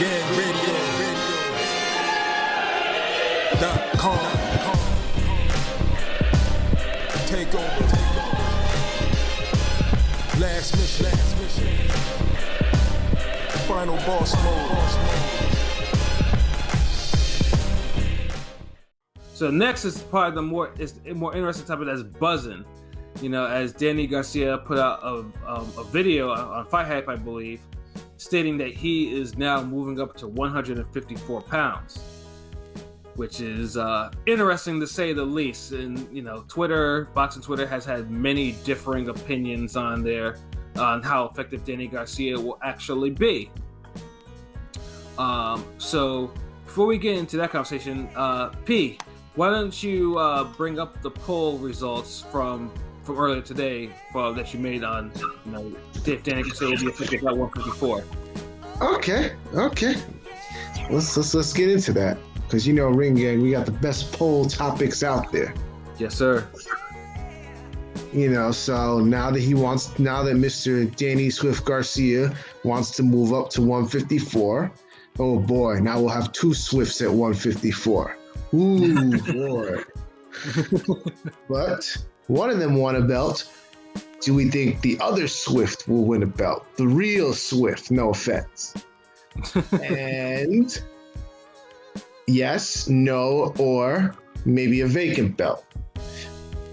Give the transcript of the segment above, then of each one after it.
RingGangRadio.com. Take over. Last mission. Final boss mode. So next is probably the more interesting topic that's buzzing. You know, as Danny Garcia put out a video on Fight Hype, I believe, stating that he is now moving up to 154 pounds, which is interesting to say the least. And you know, boxing Twitter has had many differing opinions on how effective Danny Garcia will actually be. So before we get into that conversation, P, why don't you bring up the poll results from earlier today that you made on, you know, if Danny Garcia will be effective at 154. Okay. Let's get into that, because you know, Ring Gang, we got the best poll topics out there. Yes, sir. You know, so now that Mr. Danny Swift Garcia wants to move up to 154, oh boy, now we'll have two Swifts at 154. Ooh, boy. But one of them won a belt. Do we think the other Swift will win a belt? The real Swift, no offense. And yes, no, or maybe a vacant belt.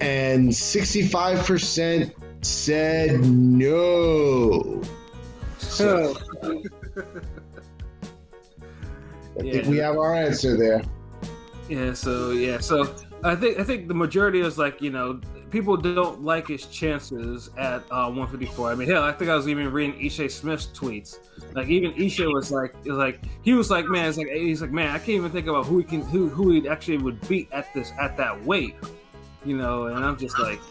And 65% said no. So I think we have our answer there. So I think the majority is like, you know, people don't like his chances at 154. I mean, hell, I think I was even reading Ishe Smith's tweets. Like, even Ishe was like, man, he's like, man, I can't even think about who he actually would beat at that weight, you know. And I'm just like,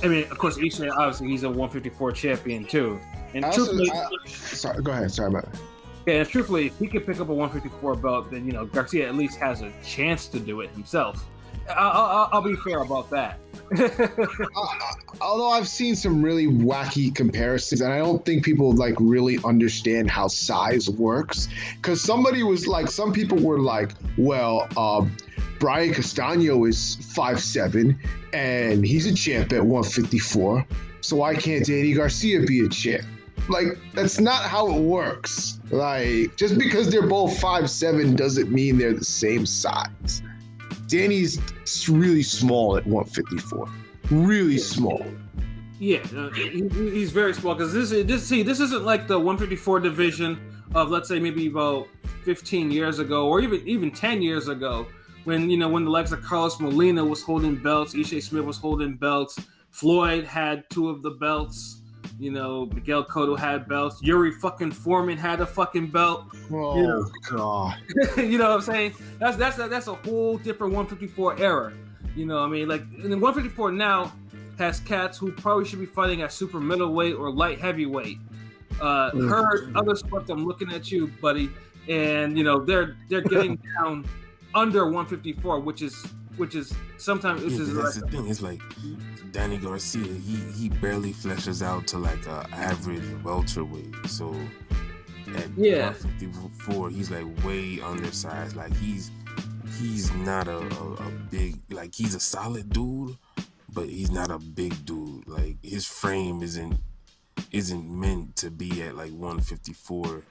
I mean, of course, Ishe, obviously, he's a 154 champion too. And truthfully, sorry, go ahead. Sorry about that. Yeah, and truthfully, if he can pick up a 154 belt, then, you know, Garcia at least has a chance to do it himself. I'll be fair about that. Although I've seen some really wacky comparisons, and I don't think people like really understand how size works. Because some people were like, well, Brian Castano is 5'7", and he's a champ at 154. So why can't Danny Garcia be a champ? Like, that's not how it works. Like, just because they're both 5'7" doesn't mean they're the same size. Danny's really small at 154. Really small. Yeah, he's very small, because this isn't like the 154 division of, let's say, maybe about 15 years ago, or even 10 years ago, when the likes of Carlos Molina was holding belts, Ishe Smith was holding belts, Floyd had 2 of the belts. You know, Miguel Cotto had belts. Yuri fucking Foreman had a fucking belt. Oh, you know? God. You know what I'm saying? That's a whole different 154 era. You know what I mean? Like, and 154 now has cats who probably should be fighting at super middleweight or light heavyweight. Heard other stuff. I'm looking at you, buddy. And, you know, they're getting down under 154, which is sometimes that's the thing. It's like Danny Garcia, he barely fleshes out to like a average welterweight. So at 154, he's like way undersized. Like he's not a big, like he's a solid dude, but he's not a big dude. Like his frame isn't meant to be at like 154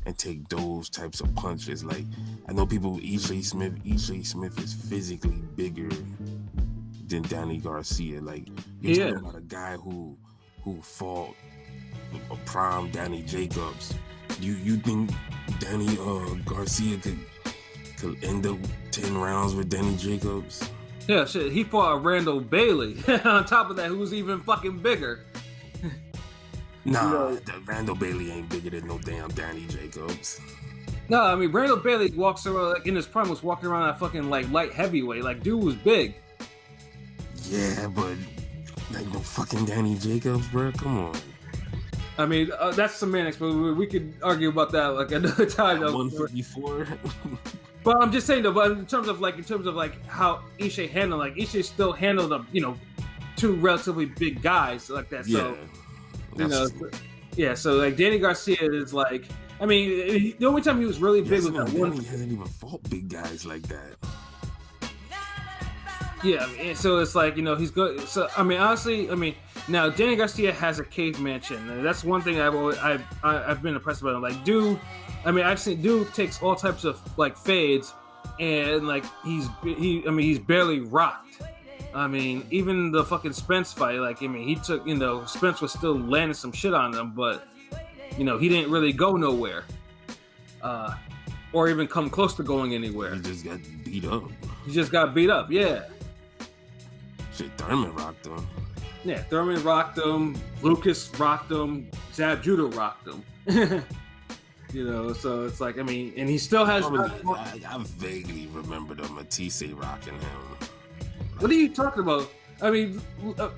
and take those types of punches. Like, I know people, Ishe Smith is physically bigger than Danny Garcia. Like, you're talking about a guy who fought a prime Danny Jacobs. You think Danny Garcia could end up 10 rounds with Danny Jacobs? Yeah, shit. He fought a Randall Bailey. On top of that, who's even fucking bigger. Nah, Randall Bailey ain't bigger than no damn Danny Jacobs. No, I mean, Randall Bailey walks around, like, in his prime, was walking around at fucking, like, light heavyweight. Like, dude was big. Yeah, but, like, no fucking Danny Jacobs, bro. Come on. I mean, that's semantics, but we could argue about that, like, another time. 154? But I'm just saying, though, but in terms of how Ishe handled, like, Ishe still handled them, you know, 2 relatively big guys like that. So, yeah. so like Danny Garcia is like, I mean, the only time he was really big was that one. Danny hasn't even fought big guys like that. Yeah, I mean, so it's like, he's good. So I mean, honestly, I mean, now Danny Garcia has a caveman chin, and that's one thing I've been impressed about him. Like, dude, I mean, I've seen dude takes all types of like fades, and like he's barely rocked. I mean, even the fucking Spence fight, like, I mean, he took, Spence was still landing some shit on him, but he didn't really go nowhere, or even come close to going anywhere. He just got beat up. He just got beat up, yeah. Shit, Thurman rocked him. Yeah, Thurman rocked him. Lucas rocked him. Zab Judah rocked him. So it's like, I mean, and he still has. I vaguely remember the Matisse rocking him. What are you talking about? I mean,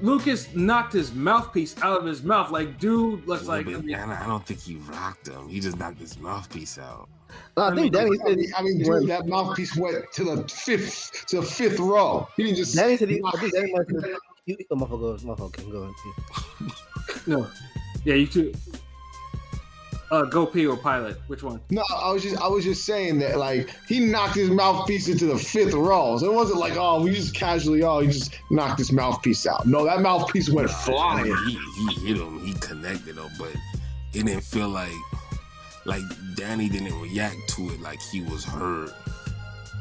Lucas knocked his mouthpiece out of his mouth. Like, dude, looks like. I don't think he rocked him. He just knocked his mouthpiece out. No, I think Danny said. Dude, that mouthpiece went to the fifth row. He didn't just. Danny said. I think Danny might have said. Motherfucker can go. No, yeah, you too. Go P or Pilot? Which one? No, I was just saying that, like, he knocked his mouthpiece into the fifth row. So it wasn't like, we just casually, he just knocked his mouthpiece out. No, that mouthpiece went flying. He hit him, he connected him, but it didn't feel like Danny didn't react to it like he was hurt.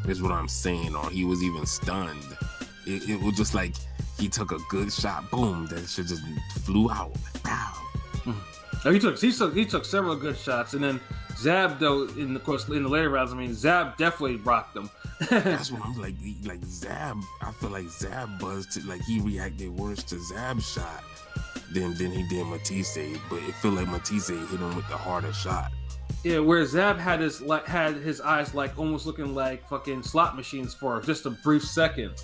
Is what I'm saying, or he was even stunned. It was just like he took a good shot, boom, that shit just flew out. Pow. He took several good shots, and then Zab, though, in the later rounds, I mean, Zab definitely rocked him. That's what I'm like Zab. I feel like Zab buzzed like he reacted worse to Zab's shot than he did Matisse, but it felt like Matisse hit him with the harder shot. Yeah, where Zab had his eyes like almost looking like fucking slot machines for just a brief second,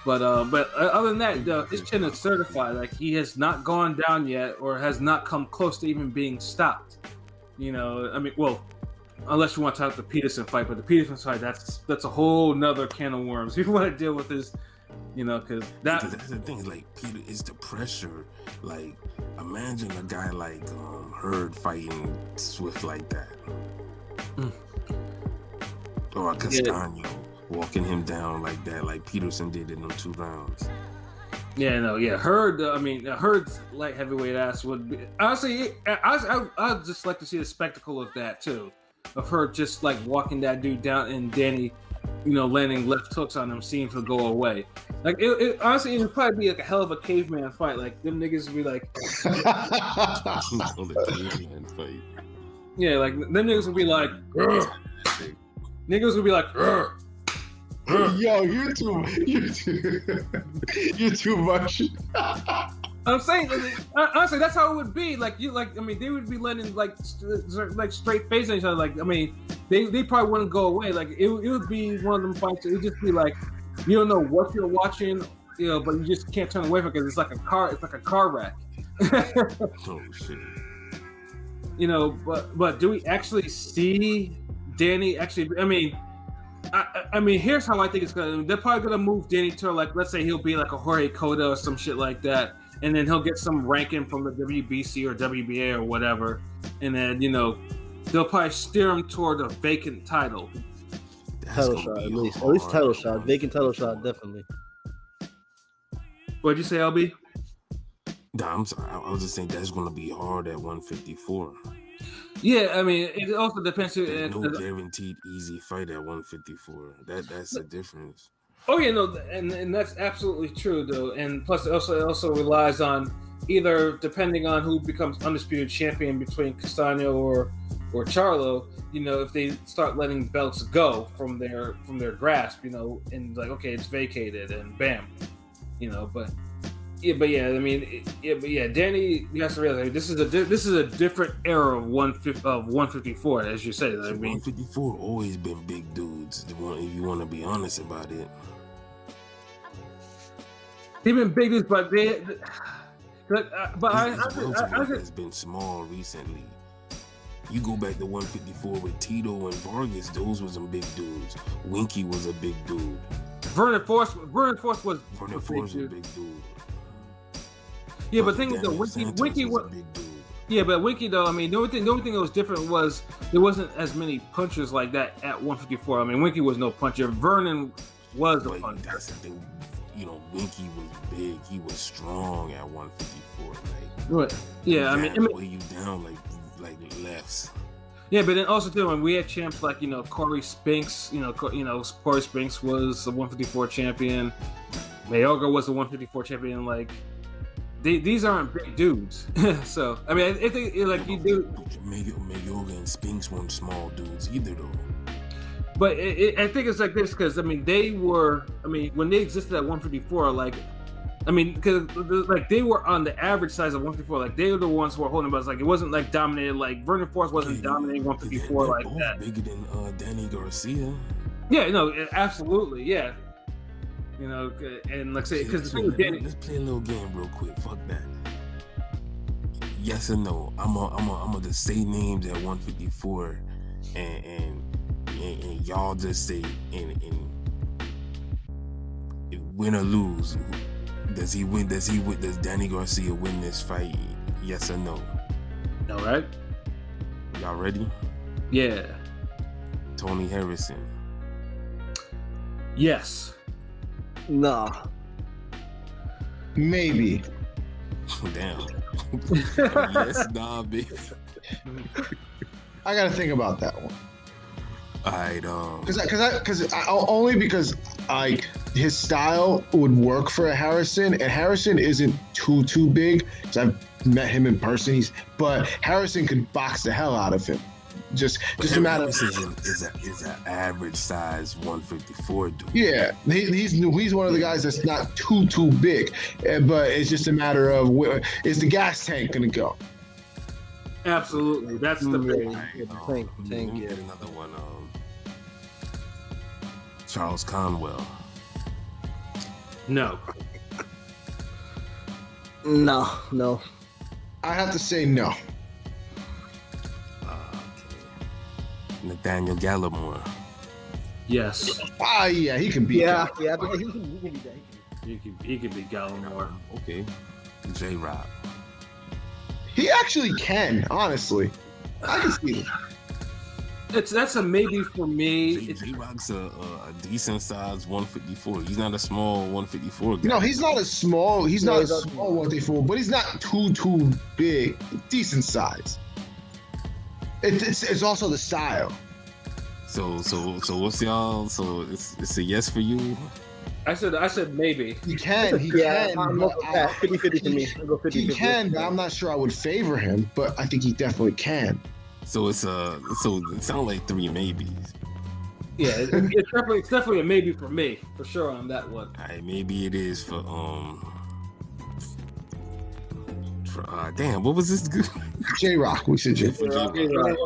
But other than that, his chin is certified. Like, he has not gone down yet, or has not come close to even being stopped. I mean, well, unless you want to talk the Peterson fight, but the Peterson fight, that's a whole nother can of worms. If you want to deal with this, because that's the thing. Like, Peter is the pressure. Like, imagine a guy like Hurd fighting Swift like that, or Castano. Walking him down like that, like Peterson did in them 2 rounds. Hurd's light heavyweight ass would be honestly. I'd just like to see the spectacle of that too, of her just like walking that dude down and Danny, landing left hooks on him, seeing to go away. Like it honestly, it would probably be like a hell of a caveman fight. Like them niggas would be like, caveman fight. Yeah, like them niggas would be like, niggas would be like. Yo, you're too much. I'm saying, honestly, that's how it would be. Like they would be letting like straight face on each other. Like, I mean, they probably wouldn't go away. Like it would be one of them fights. It would just be like, you don't know what you're watching, but you just can't turn away from it because it's like a car. It's like a car wreck. Oh shit. But do we actually see Danny actually? I mean, here's how I think it's gonna. They're probably gonna move Danny to, like, let's say he'll be like a Jorge Cota or some shit like that, and then he'll get some ranking from the WBC or WBA or whatever, and then they'll probably steer him toward a vacant title. Title shot, at least title shot, vacant title shot, definitely. What'd you say, LB? Nah, I'm sorry. I was just saying that's gonna be hard at 154. Yeah, I mean, it also depends. There's no guaranteed easy fight at 154. That's the difference. Oh yeah, no, and that's absolutely true though. And plus, it also relies on either, depending on who becomes undisputed champion between Castano or Charlo. If they start letting belts go from their grasp, and like, okay, it's vacated and bam, but. Danny, you have to realize this is a different era of 154, as you say. 154 always been big dudes. If you want to be honest about it, they've been big dudes, but has been small recently. You go back to 154 with Tito and Vargas; those were some big dudes. Winky was a big dude. Vernon Force was a big dude. Yeah, but the thing is, Winky was a big dude. Yeah, but Winky though, I mean, the only thing that was different was there wasn't as many punchers like that at 154. I mean, Winky was no puncher. Vernon was a puncher. That's the thing. You know, Winky was big. He was strong at 154. Like, Right. Yeah, I mean, weigh you down like lefts. Yeah, but then also too, when we had champs like Corey Spinks, Corey Spinks was a 154 champion. Mayoga was a 154 champion. Like these aren't big dudes. So I mean, I think like you do. Mayoga and Spinks weren't small dudes either, though. But I think it's like this because I mean when they existed at 154, like. I mean, because like they were on the average size of 154, like they were the ones who were holding. But it's like it wasn't like dominated. Like Vernon Forrest wasn't dominating 154 like both that. Bigger than Danny Garcia. Yeah, no, absolutely, yeah. And like say because let's play a little game real quick. Fuck that. Yes or no? I'm gonna just say names at 154, and y'all just say and win or lose. Does he win? Does Danny Garcia win this fight? Yes or no? All right. Y'all ready? Yeah. Tony Harrison. Yes. Nah. Maybe. Damn. Yes, nah, baby. I gotta think about that one. Alright, only because like his style would work for Harrison, and Harrison isn't too big. Because I've met him in person. But Harrison could box the hell out of him. Just a matter of is an average size 154 dude. Yeah, he's one of the guys that's not too big, but it's just a matter of where is the gas tank gonna go. Absolutely, that's the big Tank, yeah. Another one. Charles Conwell. No. No. I have to say no. Nathaniel Gallimore. Yes. Yeah, he can beat. Yeah, but he can be that. He could be Gallimore. Okay. J-Rock. He actually can, honestly. I can see it. That's a maybe for me. J-Rock's a decent size 154. He's not a small 154 guy. No, he's not a small 154, but he's not too big. Decent size. It's also the style. So what's y'all? So it's a yes for you. I said maybe. He can. I'm 50-50 for me. I'll go 50-50. He can, but I'm not sure I would favor him. But I think he definitely can. So it sounds like three maybes. Yeah, it's definitely a maybe for me, for sure on that one. All right, maybe it is for damn, what was this? J-Rock, we said J-Rock.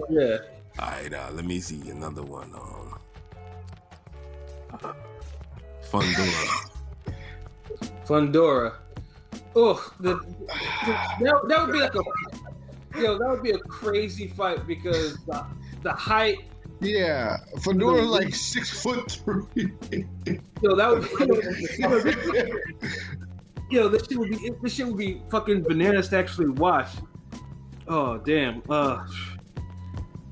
Yeah. All right, let me see another one. Fundora. Oh, that would be like that would be a crazy fight because the height. Yeah, Fundora's like 6'3". That would be. This shit would be fucking bananas to actually watch. Oh damn.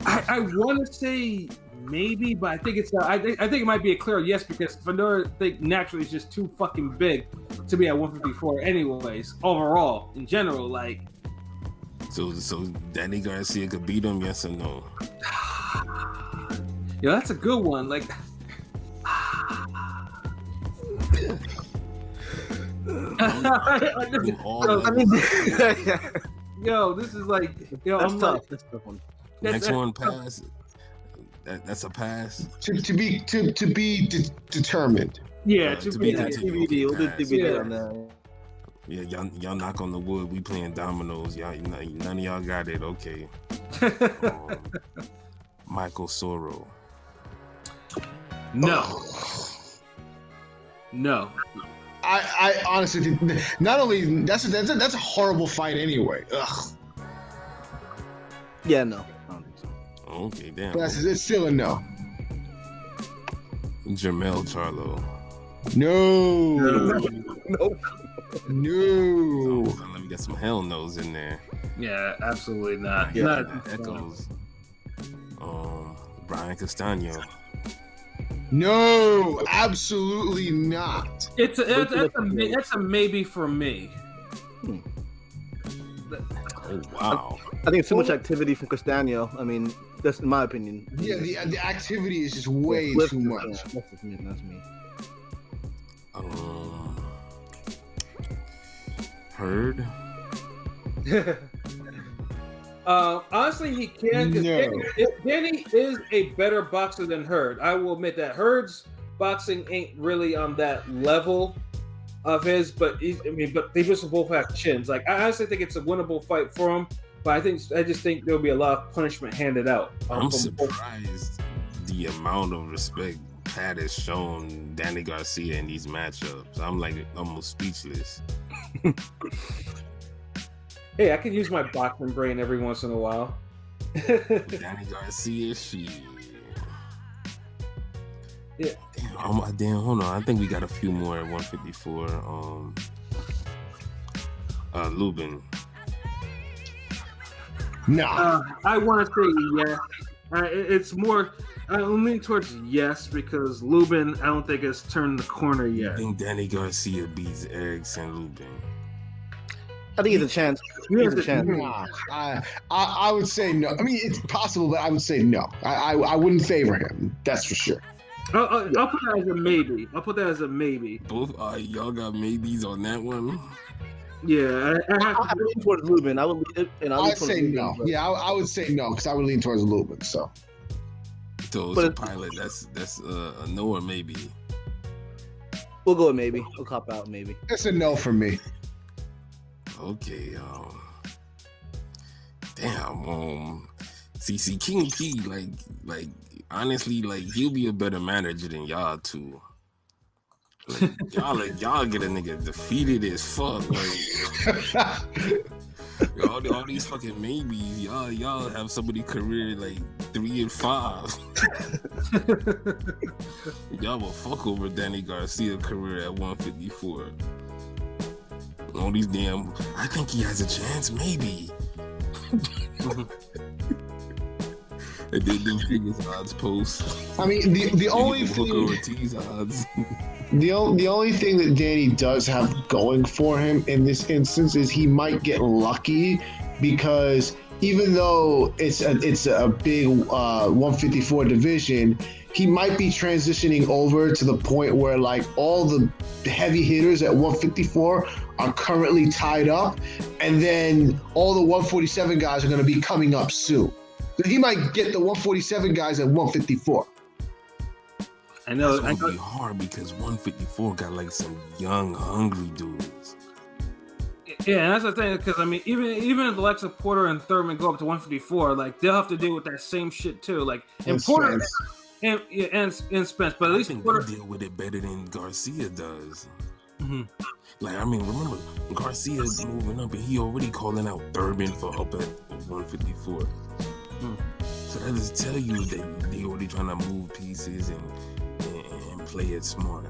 I want to say maybe, but I think it's. I think it might be a clear yes because Fundora, I think naturally is just too fucking big to be at 154. Anyways, overall, in general, like. So Danny Garcia could beat him, yes or no? Yo, that's a good one. Like. Yo, this is like. Yo, that's I'm tough. like, That's a tough one. Next one, pass. That's a pass. To be determined. Yeah, to to be be TBD. We'll do TBD on that. Yeah, y'all knock on the wood. We playing dominoes. None of y'all got it. Okay. Michael Sorrow. No. No. I honestly think not only that's a horrible fight anyway. Ugh. Yeah, no. I don't think so. Okay, damn. But it's still a no. Jermell Charlo. No. Nope. No. So, let me get some hell no's in there. Yeah, absolutely not. Yeah. Not Echoes. Brian Castano. No, absolutely not. That's a maybe for me. Oh wow. I think it's too much activity from Castano. I mean, that's in my opinion. Yeah, the activity is just way Yeah, too much. Yeah, that's me. Heard. Honestly, he can. No. Danny is a better boxer than Hurd. I will admit that Hurd's boxing ain't really on that level of his, but they just both have chins. Like I honestly think it's a winnable fight for him, but I just think there'll be a lot of punishment handed out. I'm surprised the amount of respect Pat has shown Danny Garcia in these matchups. I'm like almost speechless. Hey, I can use my boxing brain every once in a while. Danny Garcia, shit. Yeah. Damn, hold on. I think we got a few more at 154. Lubin. Nah. I want to say yes. It's more. I'm leaning towards yes because Lubin, I don't think has turned the corner yet. I think Danny Garcia beats Erickson Lubin. I think he has a chance. He has a chance. Nah. I would say no. I mean, it's possible, but I would say no. I wouldn't favor him. That's for sure. I'll put that as a maybe. Both y'all got maybes on that one. Yeah, I lean towards Lubin. I'd say no. Yeah, I would say no because I would lean towards Lubin. So So Pilot, that's a no or maybe. We'll go with maybe. We'll cop out maybe. it's a no for me. Okay, damn, CC King P, like honestly, like he'll be a better manager than y'all too. Like, y'all get a nigga defeated as fuck. Like all these fucking maybes, y'all have somebody career like 3 and 5. Y'all will fuck over Danny Garcia career at 154. All these damn, I think he has a chance, maybe. And then do Vegas odds post. I mean, the only thing odds. the only thing that Danny does have going for him in this instance is he might get lucky because even though it's a big 154 division, he might be transitioning over to the point where like all the heavy hitters at 154 are currently tied up, and then all the 147 guys are going to be coming up soon. So he might get the 147 guys at 154. I know it's gonna be hard because 154 got like some young, hungry dudes. Yeah, and that's the thing because I mean, even if Alexa Porter and Thurman go up to 154, like they'll have to deal with that same shit too. Like and Porter and Spence, but at least Porter deal with it better than Garcia does. Mm-hmm. Like I mean, remember Garcia's moving up and he already calling out Thurman for up at 154. So that just tell you that they already trying to move pieces and play it smart.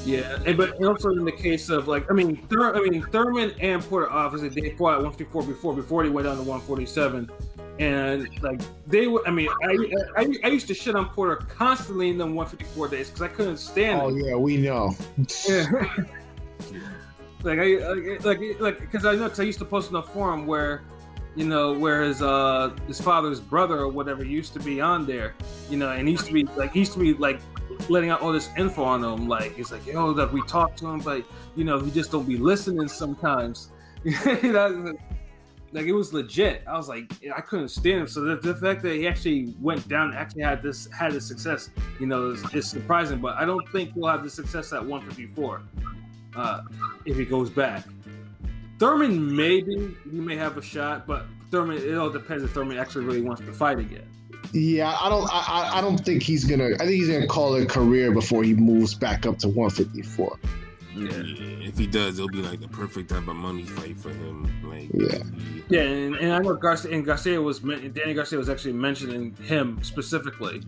Yeah, but also in the case of like, Thurman and Porter obviously they fought at 154 before they went down to 147, and like they were. I mean, I used to shit on Porter constantly in the 154 days because I couldn't stand it. Oh yeah, we know. Yeah. Because I know because I used to post in a forum where his father's brother or whatever used to be on there, and he used to be like letting out all this info on him. Like he's like, yo, that we talked to him, but he just don't be listening sometimes. Like it was legit. I was like, I couldn't stand him. So the fact that he actually went down, actually had this success, is surprising. But I don't think he'll have the success at 154 if he goes back. Thurman maybe he may have a shot, but Thurman, it all depends if Thurman actually really wants to fight again. Yeah, I don't think he's gonna. I think he's gonna call it a career before he moves back up to 154. Yeah, if he does, it'll be like the perfect type of money fight for him. Like, yeah, and I know Danny Garcia was actually mentioning him specifically.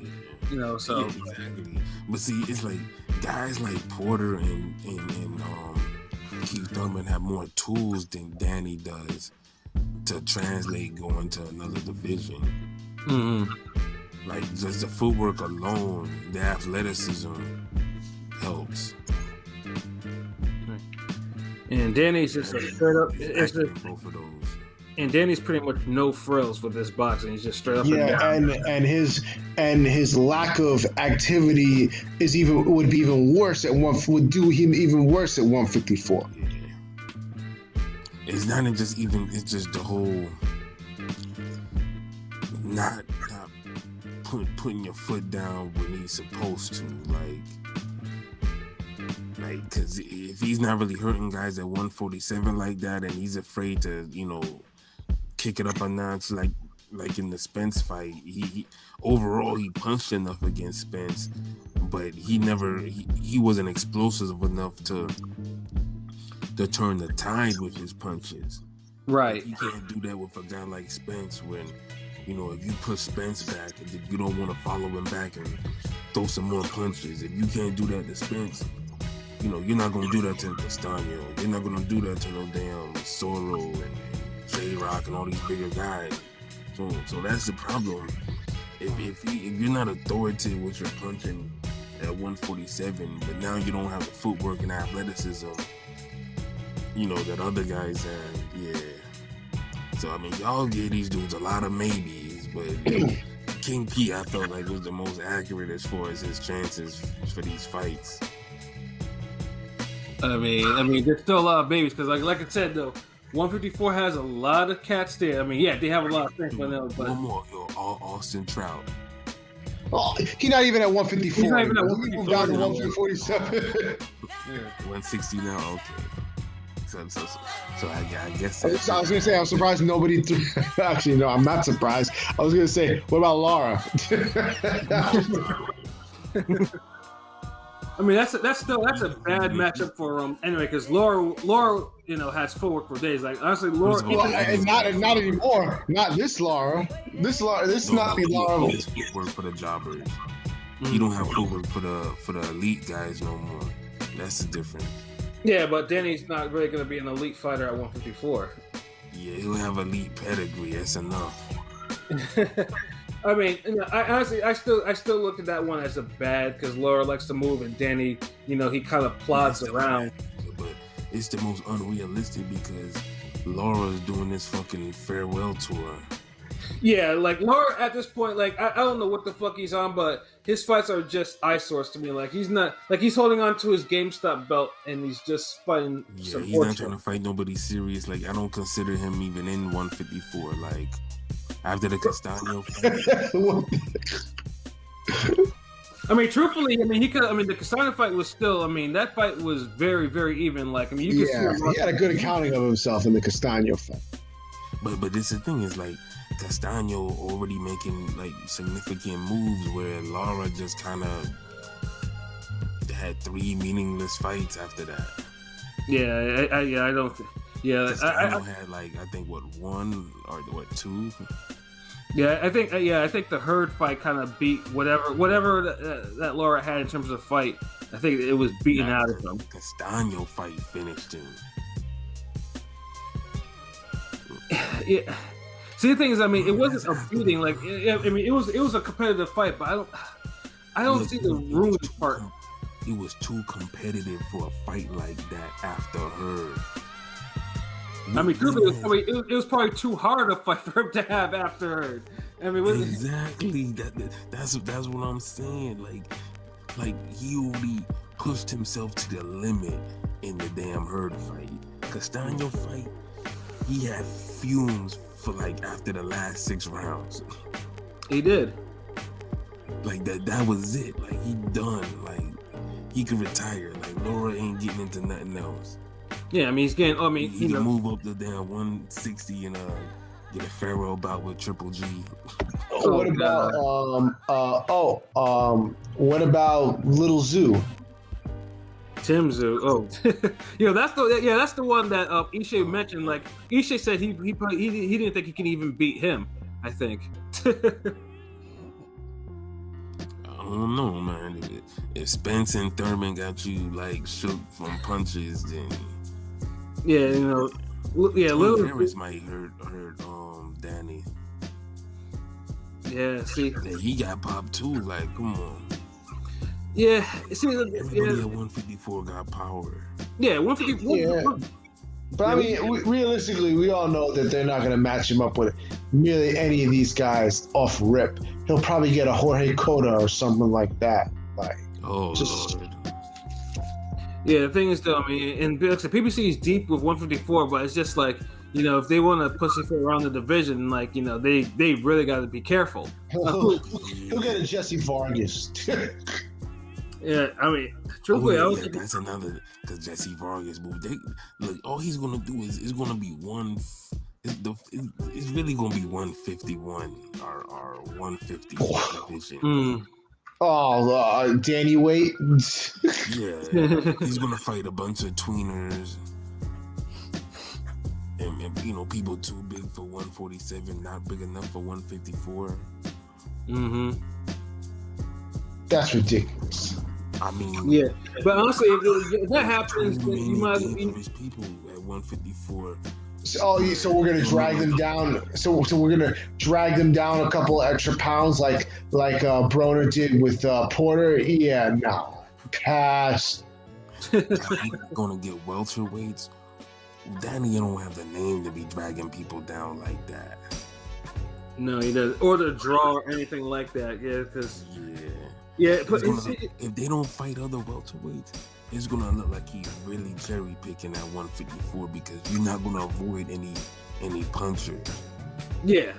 So yeah, exactly. But see, it's like guys like Porter and Keith Thurman have more tools than Danny does to translate going to another division. Mm-hmm. Like just the footwork alone, the athleticism helps. And Danny's just a straight up. It's just, both of those. and Danny's pretty much no frills with this boxing. He's just straight up. Yeah, and his lack of activity would be even worse at would do him even worse at 154. Yeah. It's not just even. It's just the whole not putting your foot down when he's supposed to, like, because if he's not really hurting guys at 147 like that, and he's afraid to, kick it up a notch, like in the Spence fight, he overall he punched enough against Spence, but he wasn't explosive enough to turn the tide with his punches. Right. You can't do that with a guy like Spence when, if you push Spence back and you don't want to follow him back and throw some more punches. If you can't do that to Spence, you're not going to do that to Castano. You're not going to do that to no damn Sorro and J-Rock and all these bigger guys. So that's the problem. If you're not authoritative with your punching at 147, but now you don't have the footwork and athleticism, that other guys have, yeah. So, I mean, y'all gave these dudes a lot of maybes, but King P, I felt like was the most accurate as far as his chances for these fights. I mean, there's still a lot of babies because, like I said, though, 154 has a lot of cats there. I mean, yeah, they have a lot of strength, but one more, Austin Trout. Oh, he's not even at 154. He's not even at He moved down to 147. 160 now, okay. So I guess I was gonna say I'm surprised nobody threw. Actually, no, I'm not surprised. I was gonna say, what about Lara? I mean, that's a bad matchup for anyway, because Laura, has footwork for days. Like honestly, Laura. Not anymore. Not this Lara. This is not the Lara. He has footwork for the jobbers. You don't have footwork for the elite guys no more. That's the difference. Yeah, but Danny's not really going to be an elite fighter at 154. Yeah, he'll have elite pedigree. That's enough. I mean, I honestly, I still look at that one as a bad because Laura likes to move and Danny, he kind of plods around. But it's the most unrealistic because Laura's doing this fucking farewell tour. Yeah, like Laura at this point, like I don't know what the fuck he's on, but his fights are just eyesores to me. Like he's not, like he's holding on to his GameStop belt and he's just fighting. Yeah, he's not trying to fight nobody serious. Like I don't consider him even in 154. Like after the Castano fight. I mean, truthfully, the Castano fight was still. I mean, that fight was very, very even. Like, I mean, you can see he had a good accounting of himself in the Castano fight. But this the thing is like. Castano already making like significant moves where Lara just kind of had 3 meaningless fights after that. Yeah, I don't. Yeah, Castano had like I think 1 or 2. Yeah, I think the Hurd fight kind of beat whatever that Lara had in terms of fight. I think it was beaten out of him. Castano fight finished him. Yeah. See, the thing is, I mean, it wasn't a beating. Like, I mean, it was a competitive fight, but I don't see the ruin part. It was too competitive for a fight like that after her. I mean, it was probably too hard a fight for him to have after her. I mean, exactly. That's what I'm saying. Like he only pushed himself to the limit in the damn Hurd fight. Castano fight, he had fumes for like after the last 6 rounds. He did. Like that was it. Like he done. Like he could retire. Like Laura ain't getting into nothing else. Yeah, I mean he's getting. He can move up the damn 160 and get a farewell bout with Triple G. What about Little Zoo? Tim Zoo. Oh, that's the one that Ishe mentioned. Like Ishe said, he didn't think he can even beat him. I think. I don't know, man. If Spence and Thurman got you like shook from punches, then yeah, Harris might hurt Danny. Yeah, see, he got popped too. Like, come on. Yeah, see, everybody at 154 got power. Yeah, 154. Yeah. But I mean, realistically, we all know that they're not going to match him up with really any of these guys off rip. He'll probably get a Jorge Cota or something like that. Like, Lord. Yeah, the thing is, though, I mean, and like, PBC is deep with 154, but it's just like, if they want to pussyfoot around the division, like, they really got to be careful. He'll get a Jesse Vargas. Yeah, I mean, truthfully, that's another, because Jesse Vargas, all he's gonna do is gonna be one. It's really gonna be 151 or 150 division. Oh, Danny Waite. Yeah, he's gonna fight a bunch of tweeners, and people too big for 147, not big enough for 154. Mm-hmm. That's ridiculous. I mean, yeah, but honestly, if that happens, then you might as well be people at 154. So we're gonna drag them down. So we're gonna drag them down a couple extra pounds, like Broner did with Porter. Yeah, no, pass. Gonna get welterweights. Danny don't have the name to be dragging people down like that. No, he doesn't, or to draw or anything like that. Yeah, because but if they don't fight other welterweights, it's gonna look like he's really cherry picking at 154 because you're not gonna avoid any punchers. Yeah.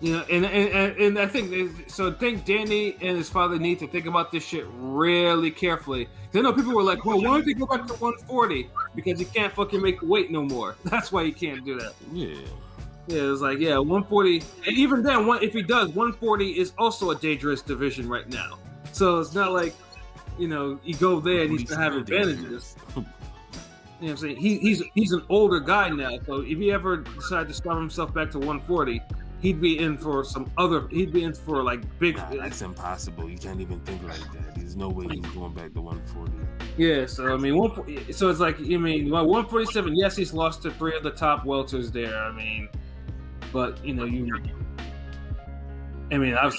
And I think Danny and his father need to think about this shit really carefully. I know people were like, well, why don't they go back to 140? Because you can't fucking make the weight no more. That's why you can't do that. Yeah. Yeah, it's like, 140. And even then, if he does, 140 is also a dangerous division right now. So it's not like, you go there and he's going to have advantages. You know what I'm saying? He's an older guy now. So if he ever decided to start himself back to 140, he'd be in for like big. That's impossible. You can't even think like that. There's no way he's going back to 140. Yeah, so I mean, so it's like, 147. Yes, he's lost to 3 of the top welters there. I mean, but obviously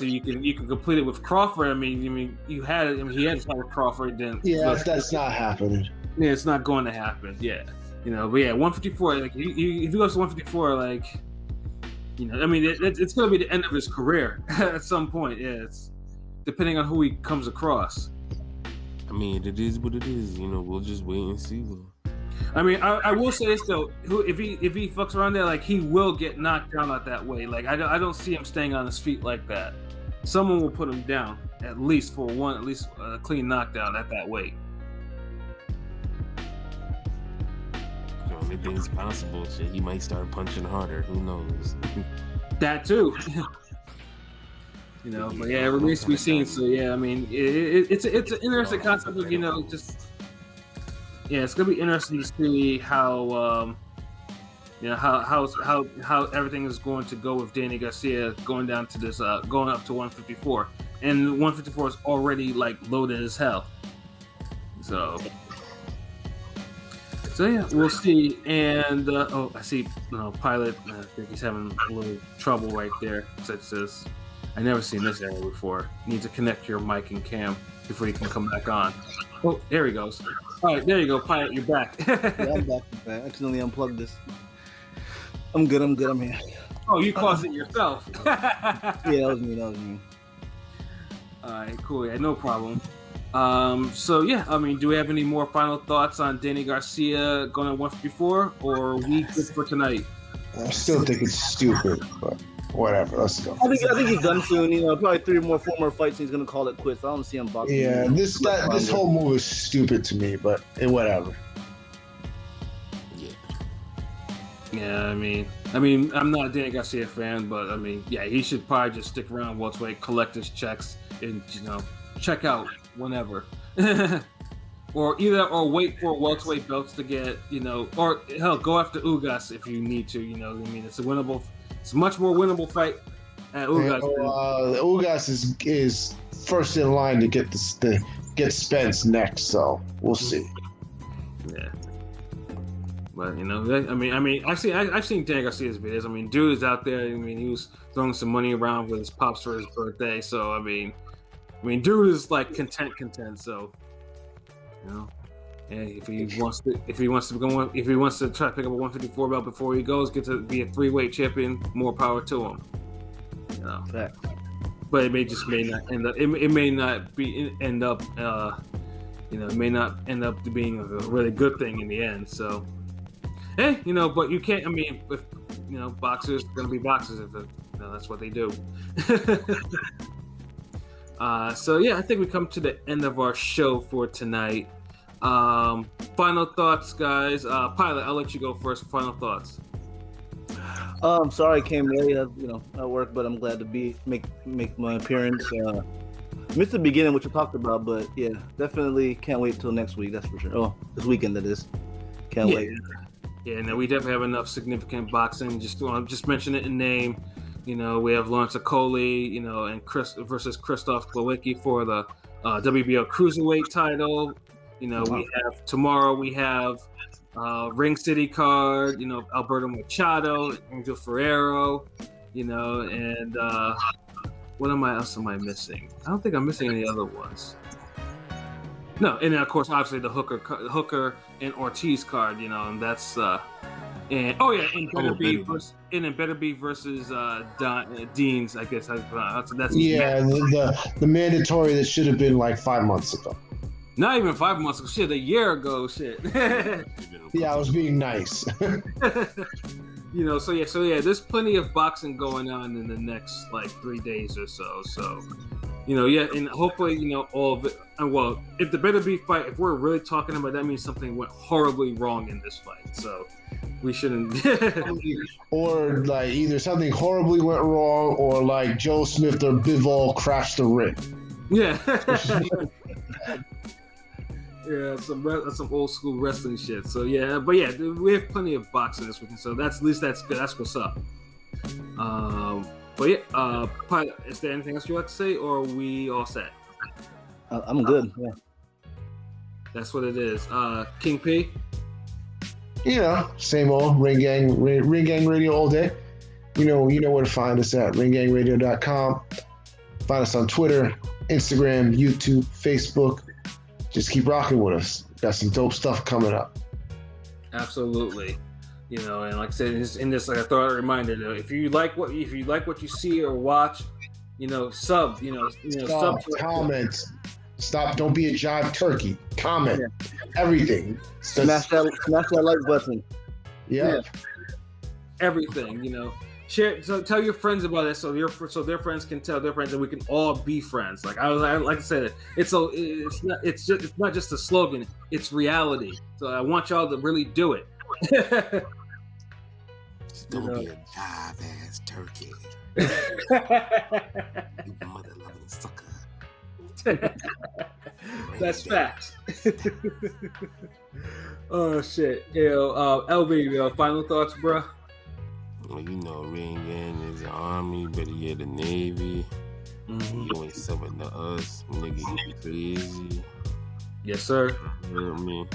you can complete it with Crawford. I mean, he had to start with Crawford. Then that's not happening. Yeah, it's not going to happen. Yeah, but 154. Like, if he goes to 154, like. It's going to be the end of his career at some point. Yeah, it's depending on who he comes across. I mean, it is what it is. We'll just wait and see. I mean, I will say this though: if he fucks around there, like, he will get knocked down at that weight. Like, I don't see him staying on his feet like that. Someone will put him down at least a clean knockdown at that weight. Anything's possible. Shit, he might start punching harder. Who knows? That too. But yeah, it remains to be seen. So yeah, I mean, it's an interesting concept. It's gonna be interesting to see how how everything is going to go with Danny Garcia going down to this going up to 154, and 154 is already like loaded as hell. So yeah, we'll see. And I see. Pilot. I think he's having a little trouble right there. Such as, I never seen this area before. Need to connect your mic and cam before you can come back on. Oh, there he goes. All right, there you go, Pilot. You're back. Yeah, I'm back. I accidentally unplugged this. I'm good. I'm here. Oh, you caused it yourself. Yeah, that was me. All right, cool. Yeah, no problem. So yeah, I mean, do we have any more final thoughts on Danny Garcia going to 154, or are we good for tonight? I still think it's stupid, but whatever. Let's go. I think he's done soon. Probably 4 more fights, and he's gonna call it quits. I don't see him boxing. Yeah, this whole move is stupid to me, but whatever. Yeah, I mean, I'm not a Danny Garcia fan, but I mean, yeah, he should probably just stick around welterweight, collect his checks, and check out whenever. or wait for welterweight belts to get, or hell, go after Ugas if you need to. It's a much more winnable fight at Ugas. Ugas is first in line to get get Spence next, so we'll see. Yeah. But I've seen Danny Garcia's videos. I mean, dude is out there. I mean, he was throwing some money around with his pops for his birthday. So I mean, dude is like content. So, you know, and if he wants to try to pick up a 154 belt before he goes, get to be a 3-weight champion, more power to him. You know, but it may not end up. It may not end up. It may not end up being a really good thing in the end. So, hey, but you can't. I mean, if boxers gonna be boxers if that's what they do. So yeah, I think we come to the end of our show for tonight. Final thoughts, guys. Pilot, I'll let you go first. Final thoughts. I'm sorry I came late, at work, but I'm glad to make my appearance. Missed the beginning, which we talked about, but yeah, definitely can't wait till next week. That's for sure. Oh, this weekend that is. Can't wait. Yeah, no, we definitely have enough significant boxing. Just mention it in name. We have Lawrence Okoli, and Chris versus Krzysztof Glowicki for the WBO cruiserweight title. We have tomorrow. We have Ring City card. Alberto Machado, Angel Ferrero. And what else am I missing? I don't think I'm missing any other ones. No, and then of course, obviously the Hooker and Ortiz card. And that's and Better Be versus Deans. I guess that's the mandatory that should have been like 5 months ago. Not even 5 months ago. Shit, a year ago. Shit. Yeah, I was being nice. So there's plenty of boxing going on in the next like 3 days or so. So, and hopefully, all of it. Well, if the Better Be fight, if we're really talking about that, means something went horribly wrong in this fight. So, we shouldn't. Or like either something horribly went wrong, or like Joe Smith or Bivol crashed the ring. Yeah. Yeah, some old school wrestling shit. So yeah, but yeah, we have plenty of boxing this weekend. So that's good. That's what's up. But yeah, Pilot, is there anything else you like to say, or are we all set? I'm good. Yeah. That's what it is. King P. Same old Ring Gang Radio all day. You know where to find us at ringgangradio.com. Find us on Twitter, Instagram, YouTube, Facebook. Just keep rocking with us. Got some dope stuff coming up. Absolutely. And like I said, in this like a thought reminder, if you like what you see or watch, sub, sub, comment. Stop! Don't be a jive turkey. Comment everything. Smash that like button. Yeah. Everything. Share. So tell your friends about it, so their friends can tell their friends, and we can all be friends. Like I said, it's not just a slogan; it's reality. So I want y'all to really do it. Don't be a jive ass turkey. You mother loving sucker. That's facts. Oh shit. LB, final thoughts, bro. Well, Ring Gang is the Army, better yet the Navy. You ain't something to us, nigga. You crazy. Yes, sir. You know what I mean?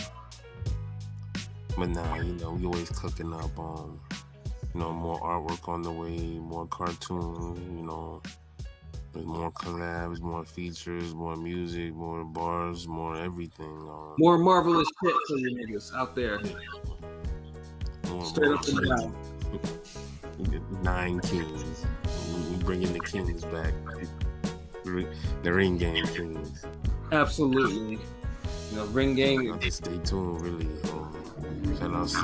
But nah, we always cooking up on, more artwork on the way, more cartoons, more collabs, more features, more music, more bars, more everything. More marvelous shit for you niggas out there. Straight up and down. 9 kings. We bringing the kings back. The Ring Gang kings. Absolutely. Ring Gang. Just stay tuned, really. Shout out to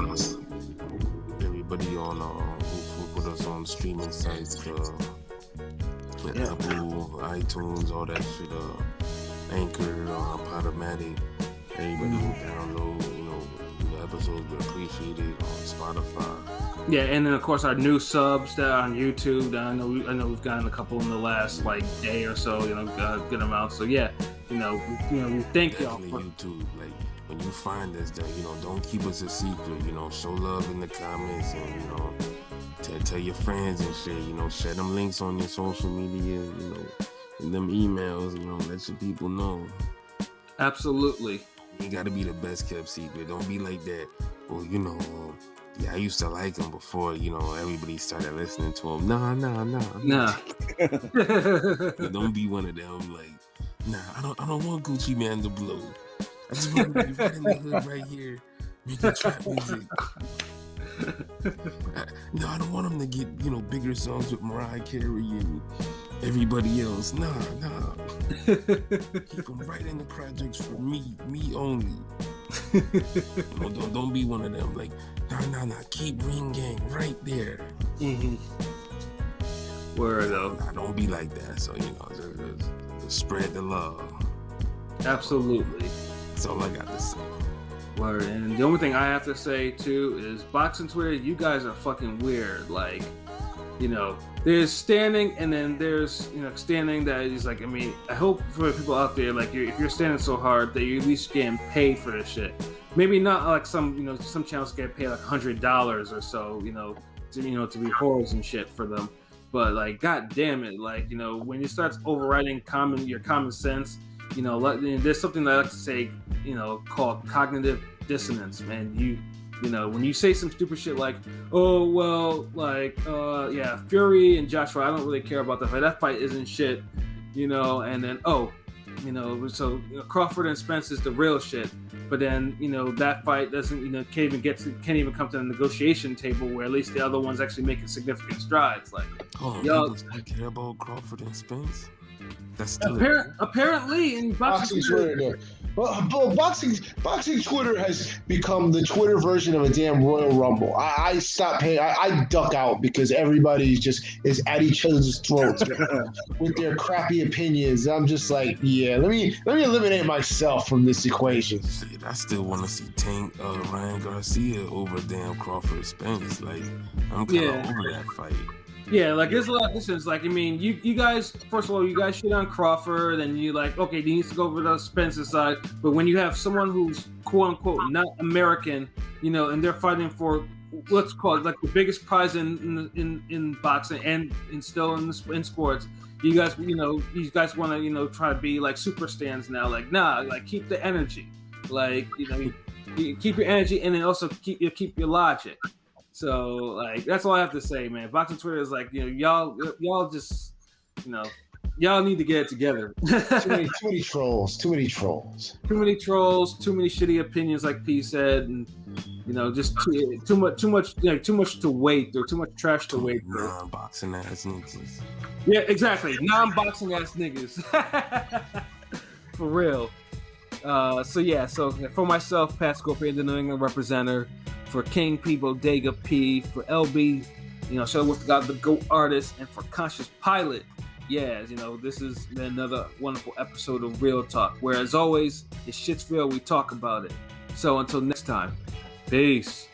everybody on who put us on streaming sites, Apple, iTunes, all that shit, Anchor, Podomatic, everybody who download, the episodes, we appreciate it on Spotify. Yeah, and then of course our new subs that are on YouTube. I know we've gotten a couple in the last like day or so. Good amount. So yeah, we thank y'all. YouTube, like when you find us, that don't keep us a secret. Show love in the comments and tell your friends and shit. Share them links on your social media. And them emails. Let your people know. Absolutely. You gotta be the best kept secret. Don't be like that well, yeah, I used to like him before, everybody started listening to him. Nah. Don't be one of them, like, nah, I don't want Gucci Man to blow. I just want him to be right in the hood right here, making trap music. No, I don't want him to get, bigger songs with Mariah Carey and everybody else. Nah. Keep him right in the projects for me only. Don't be one of them, like, nah, keep Ring Gang right there. Mm-hmm. Word though. Nah, don't be like that. So, just spread the love. Absolutely. That's all I got to say. Word. And the only thing I have to say too is boxing Twitter, you guys are fucking weird. Like, there's standing, and then there's standing that is like, I mean, I hope for people out there, like, if you're standing so hard that you're at least getting paid for this shit. Maybe not like some some channels get paid like $100 or so, to be whores and shit for them. But like, god damn it, like, when you start overriding your common sense, there's something that I like to say, called cognitive dissonance, man. When you say some stupid shit like, oh, well, like, yeah, Fury and Joshua, I don't really care about that fight. That fight isn't shit, and then, so Crawford and Spence is the real shit. But then, that fight doesn't, can't even come to the negotiation table where at least the other one's actually making significant strides. Like, people still care about Crawford and Spence? That's still apparently in boxing Twitter. Well, boxing Twitter has become the Twitter version of a damn Royal Rumble. I stopped paying. I duck out because everybody is at each other's throats with their crappy opinions. I'm just like, yeah, let me eliminate myself from this equation. Shit, I still want to see Tank Ryan Garcia over damn Crawford Spence. Like, I'm kind of over that fight. Yeah, like, there's a lot of distance. Like, I mean, you guys, first of all, you guys shit on Crawford, and you like, okay, he needs to go over the Spencer side. But when you have someone who's quote unquote not American, and they're fighting for what's called like the biggest prize in boxing and still in sports, you guys want to try to be like super stands now. Like, nah, like, keep the energy. Like, you keep your energy, and then also keep your logic. So, like, that's all I have to say, man. Boxing Twitter is like, y'all just, y'all need to get it together. Too many trolls. Too many shitty opinions, like P said, and just too much to wait, or too much trash to wait for. Non-boxing ass niggas. Yeah, exactly. Non-boxing ass niggas. For real. So for myself, Pat Scorpion, the New England representative. For King P, Bodega P, for LB, Show with God, the GOAT artist, and for Conscious Pilot. Yeah, this is another wonderful episode of Real Talk, where as always, it's shit's real, we talk about it. So until next time, peace.